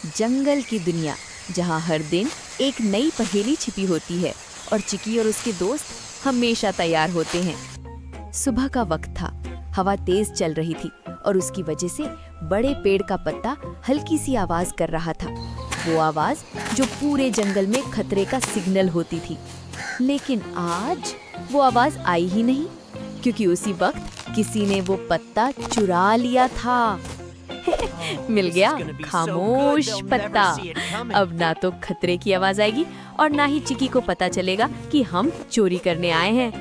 जंगल की दुनिया, जहाँ हर दिन एक नई पहेली छिपी होती है और चिकी और उसके दोस्त हमेशा तैयार होते हैं। सुबह का वक्त था, हवा तेज चल रही थी और उसकी वजह से बड़े पेड़ का पत्ता हल्की सी आवाज कर रहा था। वो आवाज जो पूरे जंगल में खतरे का सिग्नल होती थी। लेकिन आज वो आवाज आई ही नहीं, क्योंकि उसी वक्त किसी ने वो पत्ता चुरा लिया था। मिल गया खामोश पत्ता। अब ना तो खतरे की आवाज आएगी और ना ही चिकी को पता चलेगा कि हम चोरी करने आए हैं।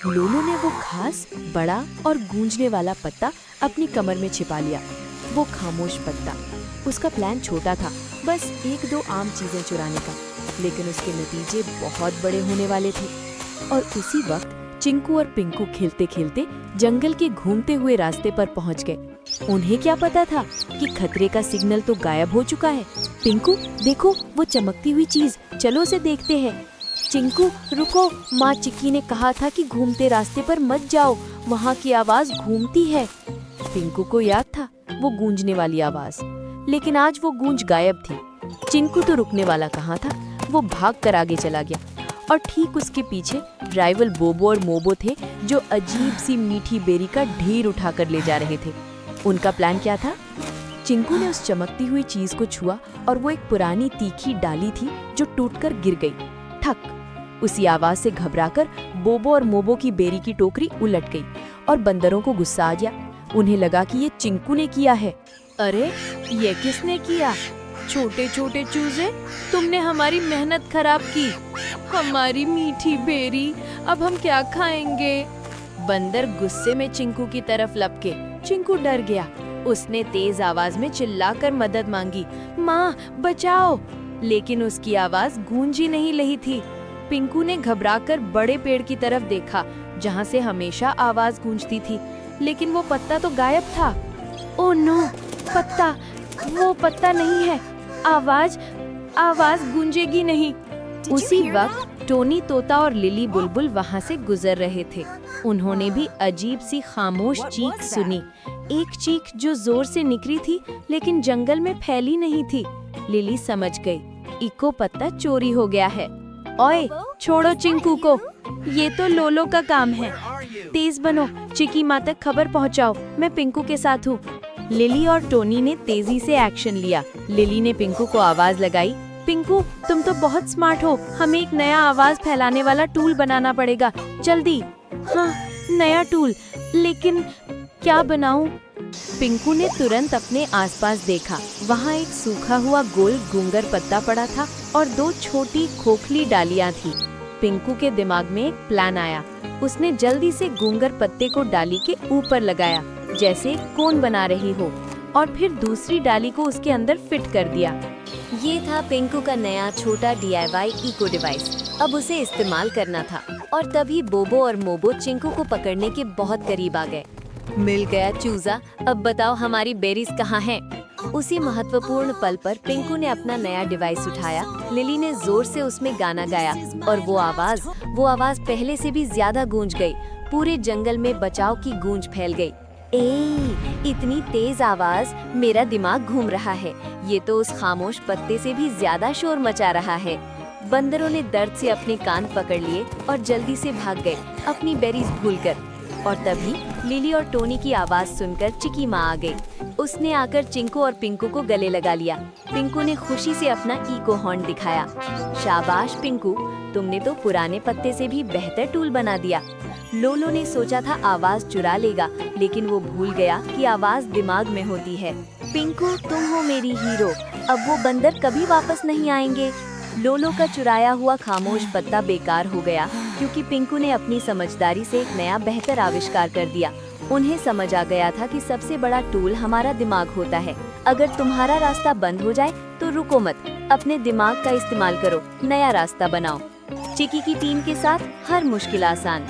लोलो ने वो खास, बड़ा और गूंजने वाला पत्ता अपनी कमर में छिपा लिया। वो खामोश पत्ता, उसका प्लान छोटा था, बस एक दो आम चीजें चुराने का, लेकिन उसके नतीजे बहुत बड़े होने वाले थे। और उसी वक्त चिंकू और पिंकू खेलते खेलते जंगल के घूमते हुए रास्ते पर पहुंच गए। उन्हें क्या पता था कि खतरे का सिग्नल तो गायब हो चुका है। पिंकू, देखो वो चमकती हुई चीज, चलो उसे देखते हैं। चिंकू, रुको, माँ चिक्की ने कहा था कि घूमते रास्ते पर मत जाओ, वहाँ की आवाज घूमती है। पिंकू को याद था वो गूंजने वाली आवाज, लेकिन आज वो गूंज गायब थी। चिंकू तो रुकने वाला कहाँ था, वो भाग कर आगे चला गया और ठीक उसके पीछे ड्राइवर बोबो और मोबो थे, जो अजीब सी मीठी बेरी का ढेर उठाकर ले जा रहे थे। उनका प्लान क्या था? चिंकू ने उस चमकती हुई चीज को छुआ और वो एक पुरानी तीखी डाली थी जो टूटकर गिर गई। ठक! उसी आवाज से घबराकर बोबो और मोबो की बेरी की टोकरी उलट गई और बंदरों को गुस्सा आ गया। उन्हें लगा कि ये चिंकू ने किया है। अरे, ये किसने किया? छोटे छोटे चूजे, तुमने हमारी मेहनत खराब की, हमारी मीठी बेरी, अब हम क्या खाएंगे? बंदर गुस्से में चिंकू की तरफ लपके। चिंकू डर गया। उसने तेज आवाज में चिल्लाकर मदद मांगी, माँ बचाओ, लेकिन उसकी आवाज गूंज ही नहीं रही थी। पिंकू ने घबराकर बड़े पेड़ की तरफ देखा, जहाँ से हमेशा आवाज गूंजती थी, लेकिन वो पत्ता तो गायब था। ओह नो, पत्ता, वो पत्ता नहीं है, आवाज गूंजेगी नहीं। उसी वक्त टोनी तोता और लिली बुलबुल वहाँ से गुजर रहे थे। उन्होंने भी अजीब सी खामोश चीख सुनी, एक चीख जो जोर से निकली थी लेकिन जंगल में फैली नहीं थी। लिली समझ गई, इको पत्ता चोरी हो गया है। ओए, छोड़ो चिंकू को, ये तो लोलो का काम है। तेज बनो, चिकी माँ तक खबर पहुँचाओ, मैं पिंकू के साथ हूँ। लिली और टोनी ने तेजी से एक्शन लिया। लिली ने पिंकू को आवाज लगाई, पिंकू तुम तो बहुत स्मार्ट हो, हमें एक नया आवाज फैलाने वाला टूल बनाना पड़ेगा, जल्दी। हाँ, नया टूल, लेकिन क्या बनाऊं? पिंकू ने तुरंत अपने आसपास देखा। वहाँ एक सूखा हुआ गोल गूंगर पत्ता पड़ा था और दो छोटी खोखली डालियाँ थी। पिंकू के दिमाग में एक प्लान आया। उसने जल्दी से गूंगर पत्ते को डाली के ऊपर लगाया, जैसे कोन बना रही हो, और फिर दूसरी डाली को उसके अंदर फिट कर दिया। ये था पिंकू का नया छोटा DIY इको डिवाइस। अब उसे इस्तेमाल करना था। और तभी बोबो और मोबो चिंकू को पकड़ने के बहुत करीब आ गए। मिल गया चूजा, अब बताओ हमारी बेरीज कहाँ हैं? उसी महत्वपूर्ण पल पर पिंकू ने अपना नया डिवाइस उठाया। लिली ने जोर से उसमें गाना गाया और वो आवाज पहले से भी ज्यादा गूंज गई। पूरे जंगल में बचाव की गूंज फैल गई। इतनी तेज आवाज, मेरा दिमाग घूम रहा है, ये तो उस खामोश पत्ते से भी ज्यादा शोर मचा रहा है। बंदरों ने दर्द से अपने कान पकड़ लिए और जल्दी से भाग गए, अपनी बेरीज भूलकर। और तभी लिली और टोनी की आवाज सुनकर चिकी माँ आ गई। उसने आकर चिंकू और पिंकू को गले लगा लिया। पिंकू ने खुशी से अपना इको हॉर्न दिखाया। शाबाश पिंकू, तुमने तो पुराने पत्ते से भी बेहतर टूल बना दिया। लोलो ने सोचा था आवाज चुरा लेगा, लेकिन वो भूल गया कि आवाज दिमाग में होती है। पिंकू, तुम हो मेरी हीरो, अब वो बंदर कभी वापस नहीं आएंगे। लोलो का चुराया हुआ खामोश पत्ता बेकार हो गया, क्योंकि पिंकू ने अपनी समझदारी से एक नया बेहतर आविष्कार कर दिया। उन्हें समझ आ गया था कि सबसे बड़ा टूल हमारा दिमाग होता है। अगर तुम्हारा रास्ता बंद हो जाए तो रुको मत, अपने दिमाग का इस्तेमाल करो, नया रास्ता बनाओ। चिकी की टीम के साथ हर मुश्किल आसान।